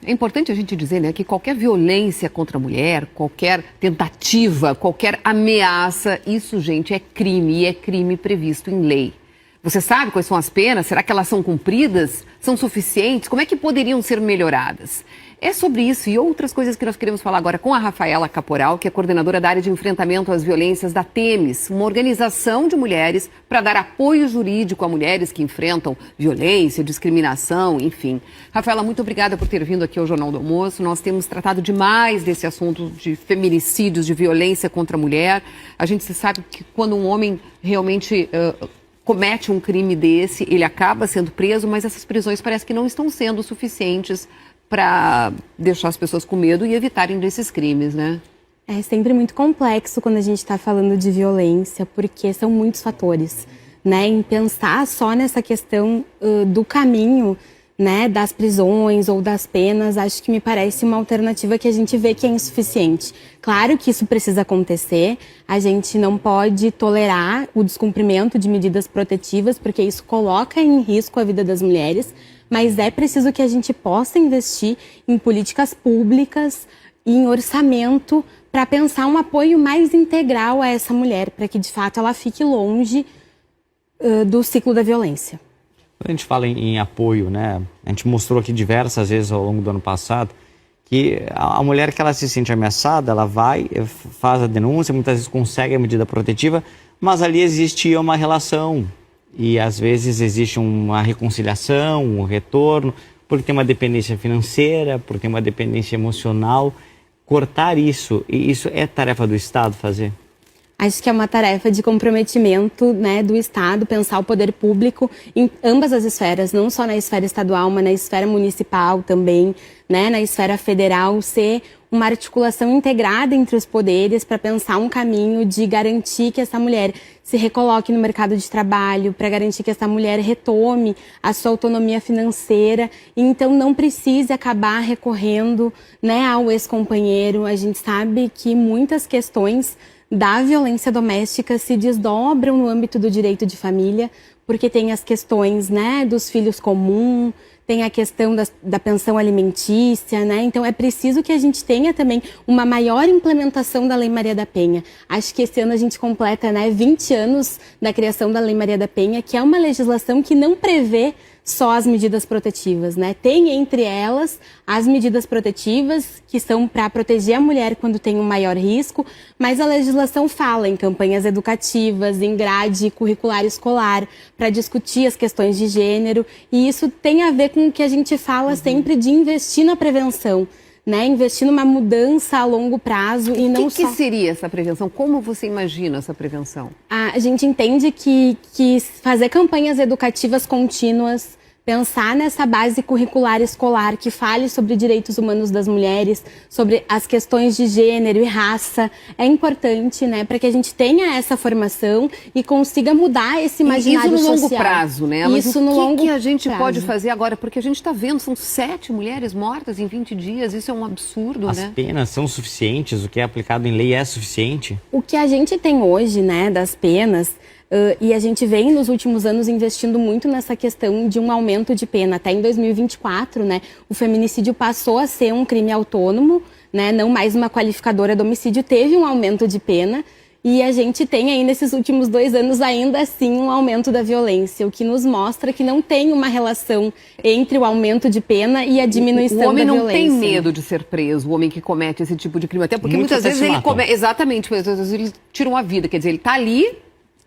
É importante a gente dizer, né, que qualquer violência contra a mulher, qualquer tentativa, qualquer ameaça, isso, gente, é crime e é crime previsto em lei. Você sabe quais são as penas? Será que elas são cumpridas? São suficientes? Como é que poderiam ser melhoradas? É sobre isso e outras coisas que nós queremos falar agora com a Rafaela Caporal, que é coordenadora da área de enfrentamento às violências da Temis, uma organização de mulheres para dar apoio jurídico a mulheres que enfrentam violência, discriminação, enfim. Rafaela, muito obrigada por ter vindo aqui ao Jornal do Almoço. Nós temos tratado demais desse assunto de feminicídios, de violência contra a mulher. A gente sabe que quando um homem realmente comete um crime desse, ele acaba sendo preso, mas essas prisões parece que não estão sendo suficientes para deixar as pessoas com medo e evitarem desses crimes, né? É sempre muito complexo quando a gente está falando de violência, porque são muitos fatores, né? Em pensar só nessa questão do caminho, né, das prisões ou das penas, acho que me parece uma alternativa que a gente vê que é insuficiente. Claro que isso precisa acontecer, a gente não pode tolerar o descumprimento de medidas protetivas, porque isso coloca em risco a vida das mulheres, mas é preciso que a gente possa investir em políticas públicas e em orçamento para pensar um apoio mais integral a essa mulher, para que de fato ela fique longe do ciclo da violência. Quando a gente fala em apoio, né, a gente mostrou aqui diversas vezes ao longo do ano passado que a mulher que ela se sente ameaçada, ela vai, faz a denúncia, muitas vezes consegue a medida protetiva, mas ali existe uma relação e às vezes existe uma reconciliação, um retorno, porque tem uma dependência financeira, porque tem uma dependência emocional. Cortar isso, e isso é tarefa do Estado fazer? Acho que é uma tarefa de comprometimento, né, do Estado, pensar o poder público em ambas as esferas, não só na esfera estadual, mas na esfera municipal também, né, na esfera federal, ser uma articulação integrada entre os poderes para pensar um caminho de garantir que essa mulher se recoloque no mercado de trabalho, para garantir que essa mulher retome a sua autonomia financeira e então não precise acabar recorrendo, né, ao ex-companheiro. A gente sabe que muitas questões da violência doméstica se desdobram no âmbito do direito de família, porque tem as questões, né, dos filhos comuns, tem a questão da pensão alimentícia, né? Então é preciso que a gente tenha também uma maior implementação da Lei Maria da Penha. Acho que esse ano a gente completa, né, 20 anos da criação da Lei Maria da Penha, que é uma legislação que não prevê só as medidas protetivas, né? Tem entre elas as medidas protetivas que são para proteger a mulher quando tem um maior risco, mas a legislação fala em campanhas educativas, em grade curricular escolar, para discutir as questões de gênero, e isso tem a ver com o que a gente fala sempre de investir na prevenção, né? Investir numa mudança a longo prazo e não só... O que seria essa prevenção? Como você imagina essa prevenção? A gente entende que fazer campanhas educativas contínuas, pensar nessa base curricular escolar que fale sobre direitos humanos das mulheres, sobre as questões de gênero e raça, é importante, né, para que a gente tenha essa formação e consiga mudar esse imaginário social. Isso no longo prazo, né? Mas isso o que a gente pode fazer agora? Porque a gente está vendo, são 7 mulheres mortas em 20 dias, isso é um absurdo, né? As penas são suficientes? O que é aplicado em lei é suficiente? O que a gente tem hoje, né, das penas... e a gente vem nos últimos anos investindo muito nessa questão de um aumento de pena. Até em 2024, né, o feminicídio passou a ser um crime autônomo, né, não mais uma qualificadora de homicídio, teve um aumento de pena. E a gente tem aí nesses últimos 2 anos ainda assim um aumento da violência, o que nos mostra que não tem uma relação entre o aumento de pena e a diminuição da violência. O homem não tem medo de ser preso, o homem que comete esse tipo de crime. Até porque muitas vezes ele comete... Exatamente, muitas vezes eles tiram a vida. Quer dizer, ele está ali...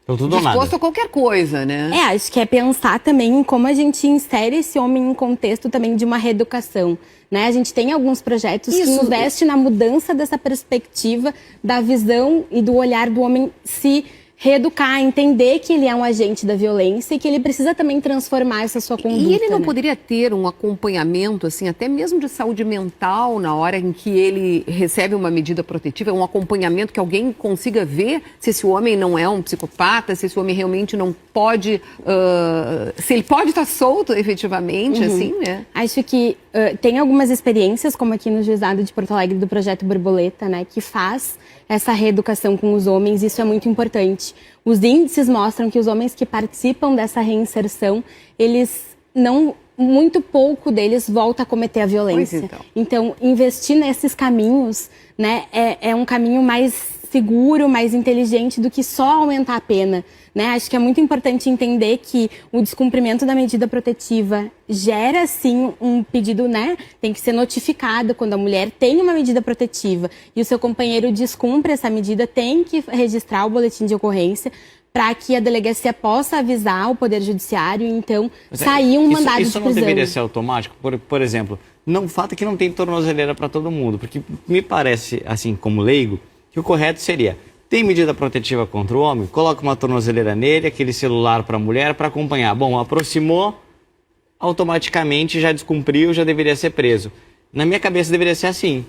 disposto a qualquer coisa, né? Acho que é pensar também em como a gente insere esse homem em contexto também de uma reeducação, né? A gente tem alguns projetos que investem na mudança dessa perspectiva, da visão e do olhar do homem se reeducar, entender que ele é um agente da violência e que ele precisa também transformar essa sua conduta. E ele não poderia ter um acompanhamento, assim, até mesmo de saúde mental, na hora em que ele recebe uma medida protetiva, um acompanhamento que alguém consiga ver se esse homem não é um psicopata, se esse homem realmente não pode, se ele pode estar solto efetivamente, assim, né? Acho que tem algumas experiências, como aqui no Juizado de Porto Alegre, do Projeto Borboleta, né, que faz essa reeducação com os homens, isso é muito importante. Os índices mostram que os homens que participam dessa reinserção, eles não muito pouco deles volta a cometer a violência. Pois Então, investir nesses caminhos, né, é um caminho mais seguro, mais inteligente do que só aumentar a pena, né? Acho que é muito importante entender que o descumprimento da medida protetiva gera, sim, um pedido, né? Tem que ser notificado quando a mulher tem uma medida protetiva e o seu companheiro descumpre essa medida, tem que registrar o boletim de ocorrência para que a delegacia possa avisar o Poder Judiciário e, então, sair um mandado de prisão. Isso não deveria ser automático? Por exemplo, o fato é que não tem tornozeleira para todo mundo, porque me parece, assim, como leigo, que o correto seria, tem medida protetiva contra o homem, coloca uma tornozeleira nele, aquele celular para a mulher para acompanhar. Bom, aproximou, automaticamente já descumpriu, já deveria ser preso. Na minha cabeça deveria ser assim.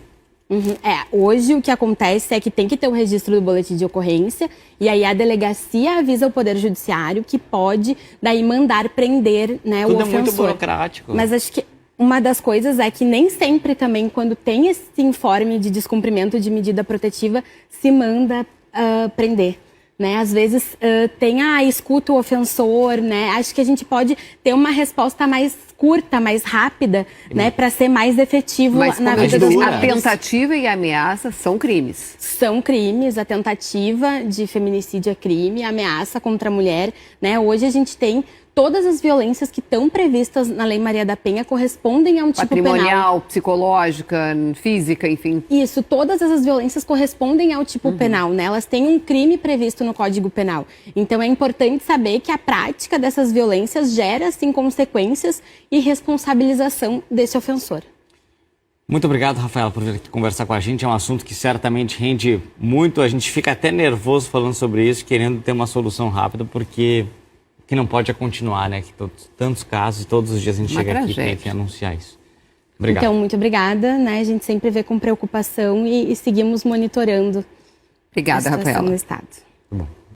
Hoje o que acontece é que tem que ter o registro do boletim de ocorrência e aí a delegacia avisa o Poder Judiciário que pode daí mandar prender, né, o ofensor. Tudo é muito burocrático. Mas acho que uma das coisas é que nem sempre também, quando tem esse informe de descumprimento de medida protetiva, se manda prender. Né? Às vezes escuta o ofensor, né? Acho que a gente pode ter uma resposta mais curta, mais rápida, né? Para ser mais efetivo na vida das mulheres. A tentativa e a ameaça são crimes. São crimes, a tentativa de feminicídio é crime, a ameaça contra a mulher, né? Hoje a gente tem todas as violências que estão previstas na Lei Maria da Penha correspondem a um tipo penal. Patrimonial, psicológica, física, enfim. Isso, todas essas violências correspondem ao tipo penal, né? Elas têm um crime previsto no Código Penal. Então é importante saber que a prática dessas violências gera, sim, consequências e responsabilização desse ofensor. Muito obrigado, Rafaela, por vir aqui conversar com a gente. É um assunto que certamente rende muito. A gente fica até nervoso falando sobre isso, querendo ter uma solução rápida, porque que não pode continuar, né? Que tantos casos, todos os dias a gente chega aqui para anunciar isso. Obrigado. Então, muito obrigada, né? A gente sempre vê com preocupação e seguimos monitorando Obrigada, a situação Rafaela. no Estado. Muito bom.